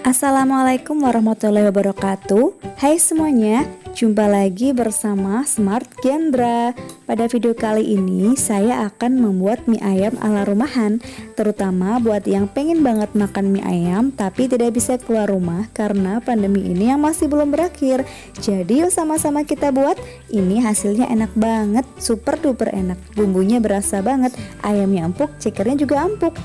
Assalamualaikum warahmatullahi wabarakatuh. Hai semuanya, jumpa lagi bersama Smart Gendra. Pada video kali ini saya akan membuat mie ayam ala rumahan, terutama buat yang pengen banget makan mie ayam tapi tidak bisa keluar rumah karena pandemi ini yang masih belum berakhir. Jadi yuk sama-sama kita buat. Ini hasilnya enak banget, super duper enak. Bumbunya berasa banget, ayamnya empuk, cekernya juga empuk.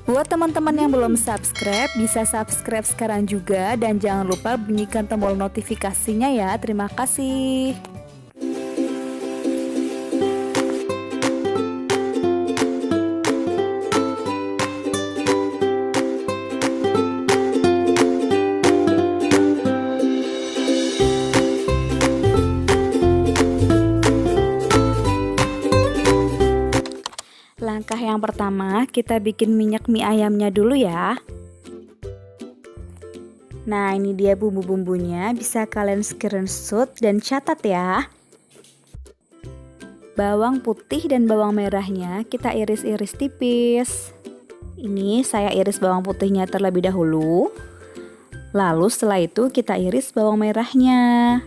Buat teman-teman yang belum subscribe, bisa subscribe sekarang juga dan jangan lupa bunyikan tombol notifikasinya ya. Terima kasih. Langkah yang pertama, kita bikin minyak mie ayamnya dulu ya. Nah, ini dia bumbu-bumbunya, bisa kalian screenshot dan catat ya. Bawang putih dan bawang merahnya kita iris-iris tipis. Ini saya iris bawang putihnya terlebih dahulu. Lalu setelah itu kita iris bawang merahnya.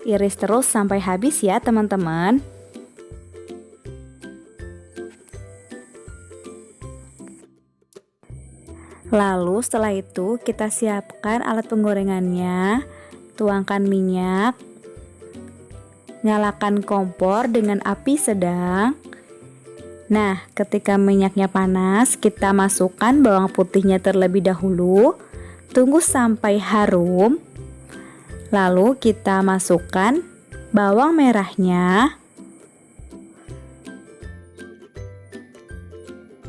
Iris terus sampai habis ya teman-teman. Lalu setelah itu kita siapkan alat penggorengannya, tuangkan minyak, nyalakan kompor dengan api sedang. Nah, ketika minyaknya panas, kita masukkan bawang putihnya terlebih dahulu, tunggu sampai harum. Lalu kita masukkan bawang merahnya.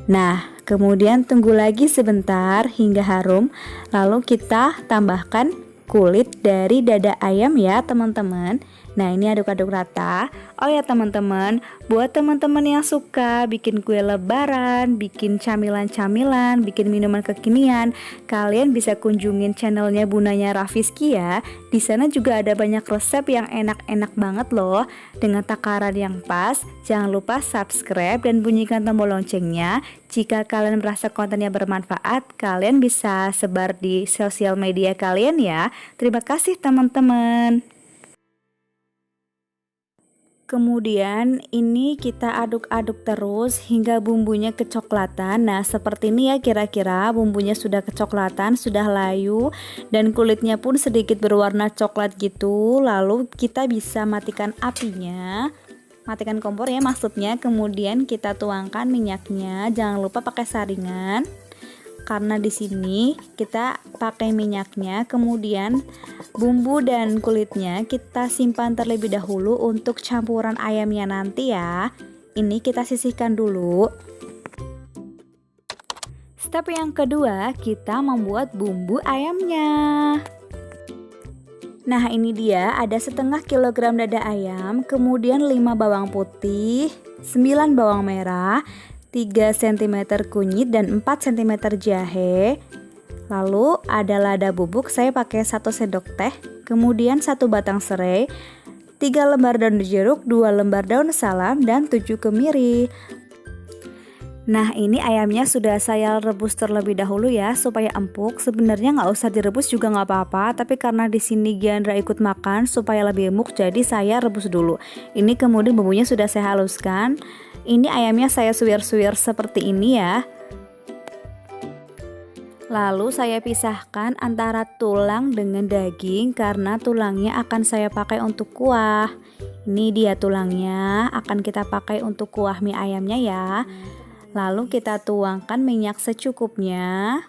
Nah, kemudian tunggu lagi sebentar hingga harum. Lalu kita tambahkan kulit dari dada ayam ya teman-teman. Nah, ini aduk-aduk rata. Oh ya teman-teman, buat teman-teman yang suka bikin kue lebaran, bikin camilan-camilan, bikin minuman kekinian, kalian bisa kunjungin channelnya Bunanya Rafiski ya. Di sana juga ada banyak resep yang enak-enak banget loh, dengan takaran yang pas. Jangan lupa subscribe dan bunyikan tombol loncengnya. Jika kalian merasa kontennya bermanfaat, kalian bisa sebar di sosial media kalian ya. Terima kasih teman-teman. Kemudian ini kita aduk-aduk terus hingga bumbunya kecoklatan. Nah, seperti ini ya kira-kira bumbunya sudah kecoklatan, sudah layu dan kulitnya pun sedikit berwarna coklat gitu. Lalu kita bisa matikan apinya. Matikan kompor ya maksudnya. Kemudian kita tuangkan minyaknya. Jangan lupa pakai saringan. Karena di sini kita pakai minyaknya, kemudian bumbu dan kulitnya kita simpan terlebih dahulu untuk campuran ayamnya nanti ya. Ini kita sisihkan dulu. Step yang kedua, kita membuat bumbu ayamnya. Nah, ini dia, ada setengah kilogram dada ayam, kemudian 5 bawang putih, 9 bawang merah, 3 cm kunyit dan 4 cm jahe. Lalu ada lada bubuk, saya pakai 1 sendok teh. Kemudian 1 batang serai, 3 lembar daun jeruk, 2 lembar daun salam dan 7 kemiri. Nah, ini ayamnya sudah saya rebus terlebih dahulu ya supaya empuk. Sebenarnya nggak usah direbus juga nggak apa-apa, tapi karena di sini Gendra ikut makan supaya lebih empuk, jadi saya rebus dulu. Ini kemudian bumbunya sudah saya haluskan. Ini ayamnya saya suwir-suwir seperti ini ya. Lalu saya pisahkan antara tulang dengan daging karena tulangnya akan saya pakai untuk kuah. Ini dia tulangnya, akan kita pakai untuk kuah mie ayamnya ya. Lalu kita tuangkan minyak secukupnya.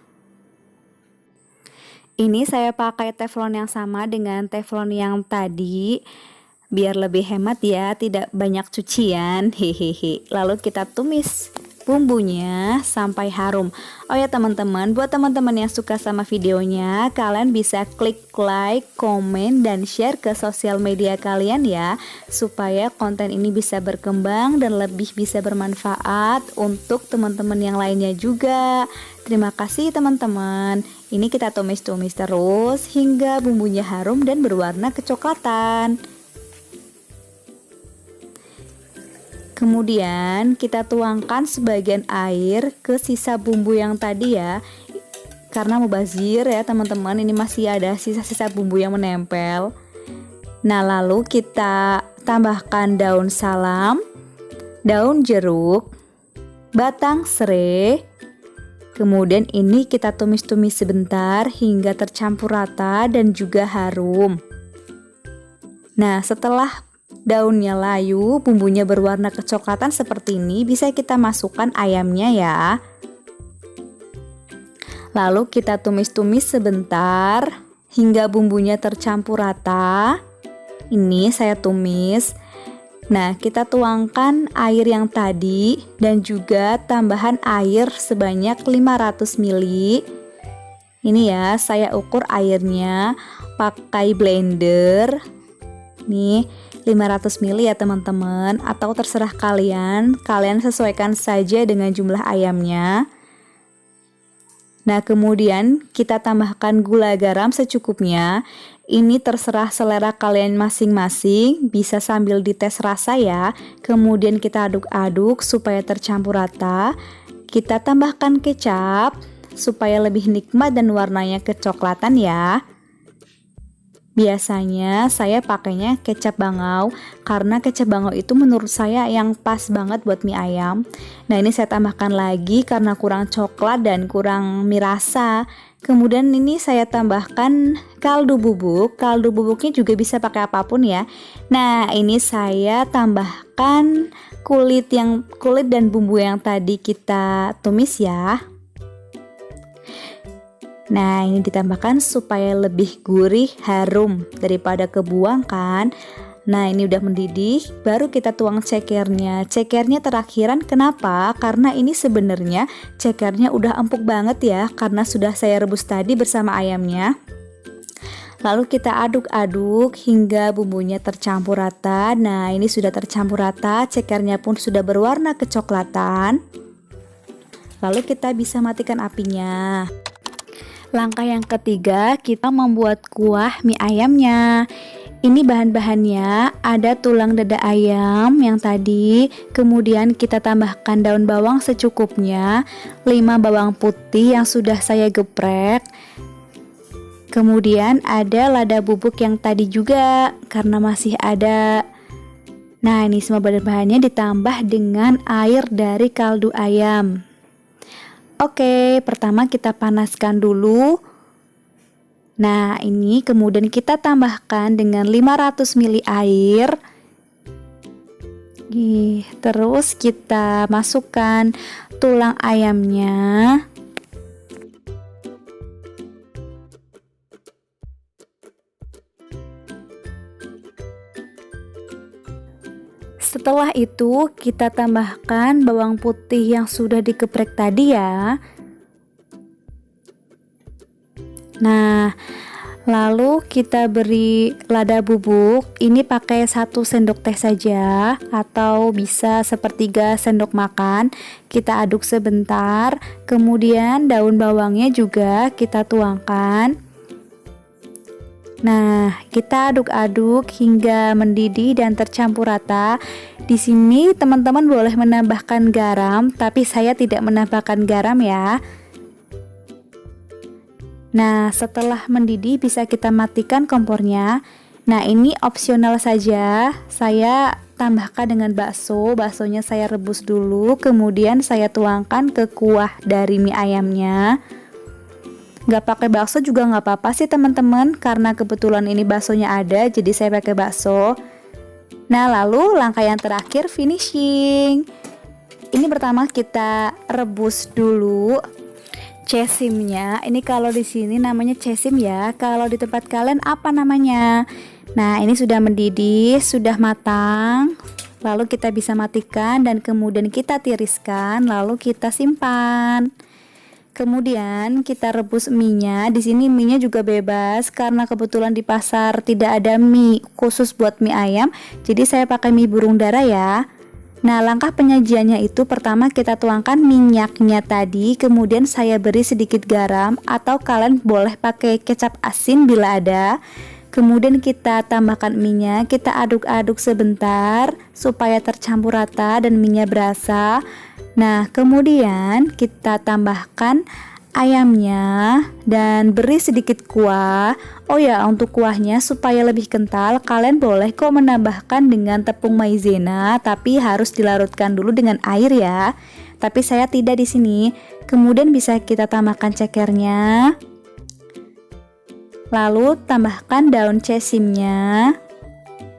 Ini saya pakai teflon yang sama dengan teflon yang tadi, biar lebih hemat ya, tidak banyak cucian. Hehehe. Lalu kita tumis bumbunya sampai harum. Oh ya teman-teman, buat teman-teman yang suka sama videonya, kalian bisa klik like, komen, dan share ke sosial media kalian ya, supaya konten ini bisa berkembang dan lebih bisa bermanfaat untuk teman-teman yang lainnya juga. Terima kasih teman-teman. Ini kita tumis-tumis terus hingga bumbunya harum dan berwarna kecoklatan. Kemudian kita tuangkan sebagian air ke sisa bumbu yang tadi ya. Karena mubazir ya teman-teman, ini masih ada sisa-sisa bumbu yang menempel. Nah, lalu kita tambahkan daun salam, daun jeruk, batang serai. Kemudian ini kita tumis-tumis sebentar hingga tercampur rata dan juga harum. Nah, setelah daunnya layu, bumbunya berwarna kecoklatan seperti ini, bisa kita masukkan ayamnya ya. Lalu kita tumis-tumis sebentar hingga bumbunya tercampur rata. Ini saya tumis. Nah, kita tuangkan air yang tadi dan juga tambahan air sebanyak 500 ml. Ini ya, saya ukur airnya pakai blender. Nih, 500 ml ya teman-teman, atau terserah kalian sesuaikan saja dengan jumlah ayamnya. Nah, kemudian kita tambahkan gula garam secukupnya. Ini terserah selera kalian masing-masing, bisa sambil dites rasa ya. Kemudian kita aduk-aduk supaya tercampur rata. Kita tambahkan kecap supaya lebih nikmat dan warnanya kecoklatan ya. Biasanya saya pakainya kecap bangau karena kecap bangau itu menurut saya yang pas banget buat mie ayam. Nah, ini saya tambahkan lagi karena kurang coklat dan kurang mie rasa. Kemudian ini saya tambahkan kaldu bubuk. Kaldu bubuknya juga bisa pakai apapun ya. Nah, ini saya tambahkan kulit dan bumbu yang tadi kita tumis ya. Nah, ini ditambahkan supaya lebih gurih, harum daripada kebuang kan. Nah, ini udah mendidih, baru kita tuang cekernya. Cekernya terakhiran, kenapa? Karena ini sebenarnya cekernya udah empuk banget ya, karena sudah saya rebus tadi bersama ayamnya. Lalu kita aduk-aduk hingga bumbunya tercampur rata. Nah, ini sudah tercampur rata, cekernya pun sudah berwarna kecoklatan. Lalu kita bisa matikan apinya. Langkah yang ketiga, kita membuat kuah mie ayamnya. Ini bahan-bahannya, ada tulang dada ayam yang tadi, kemudian kita tambahkan daun bawang secukupnya, 5 bawang putih yang sudah saya geprek. Kemudian ada lada bubuk yang tadi juga, karena masih ada. Nah, ini semua bahan-bahannya ditambah dengan air dari kaldu ayam. Oke, pertama kita panaskan dulu. Nah, ini kemudian kita tambahkan dengan 500 ml air. Terus kita masukkan tulang ayamnya. Setelah itu kita tambahkan bawang putih yang sudah digeprek tadi ya. Nah, lalu kita beri lada bubuk. Ini pakai 1 sendok teh saja atau bisa 1/3 sendok makan. Kita aduk sebentar. Kemudian daun bawangnya juga kita tuangkan. Nah, kita aduk-aduk hingga mendidih dan tercampur rata. Di sini teman-teman boleh menambahkan garam, tapi saya tidak menambahkan garam ya. Nah, setelah mendidih bisa kita matikan kompornya. Nah, ini opsional saja. Saya tambahkan dengan bakso. Baksonya saya rebus dulu, kemudian saya tuangkan ke kuah dari mie ayamnya. Gak pakai bakso juga gak apa-apa sih teman-teman, karena kebetulan ini baksonya ada, jadi saya pakai bakso. Nah, lalu langkah yang terakhir finishing. Ini pertama kita rebus dulu cesimnya. Ini kalau di sini namanya cesim ya. Kalau di tempat kalian apa namanya? Nah, ini sudah mendidih, sudah matang. Lalu kita bisa matikan dan kemudian kita tiriskan, lalu kita simpan. Kemudian kita rebus mie-nya. Di sini mie-nya juga bebas karena kebetulan di pasar tidak ada mie khusus buat mie ayam. Jadi saya pakai mie burung dara ya. Nah, langkah penyajiannya itu pertama kita tuangkan minyaknya tadi, kemudian saya beri sedikit garam atau kalian boleh pakai kecap asin bila ada. Kemudian kita tambahkan mie-nya, kita aduk-aduk sebentar supaya tercampur rata dan mie-nya berasa. Nah, kemudian kita tambahkan ayamnya dan beri sedikit kuah. Oh ya, untuk kuahnya supaya lebih kental, kalian boleh kok menambahkan dengan tepung maizena, tapi harus dilarutkan dulu dengan air ya. Tapi saya tidak di sini. Kemudian bisa kita tambahkan cekernya. Lalu tambahkan daun sesamnya.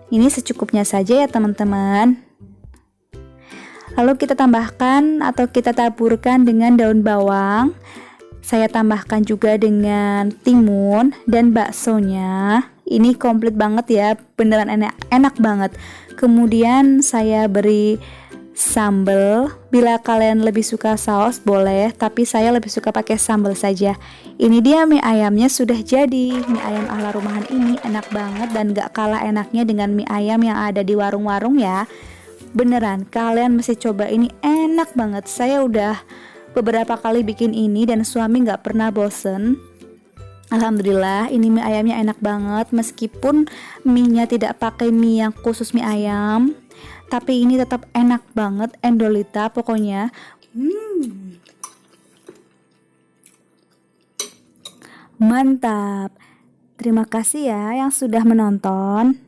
Ini secukupnya saja ya teman-teman. Lalu kita tambahkan atau kita taburkan dengan daun bawang. Saya tambahkan juga dengan timun dan baksonya. Ini komplit banget ya, beneran enak banget. Kemudian saya beri sambal. Bila kalian lebih suka saus boleh, tapi saya lebih suka pakai sambal saja. Ini dia mie ayamnya sudah jadi. Mie ayam ala rumahan ini enak banget dan gak kalah enaknya dengan mie ayam yang ada di warung-warung ya. Beneran, kalian mesti coba, ini enak banget. Saya udah beberapa kali bikin ini dan suami gak pernah bosen. Alhamdulillah, ini mie ayamnya enak banget. Meskipun mie-nya tidak pakai mie yang khusus mie ayam, tapi ini tetap enak banget, endolita pokoknya. Mantap. Terima kasih ya yang sudah menonton.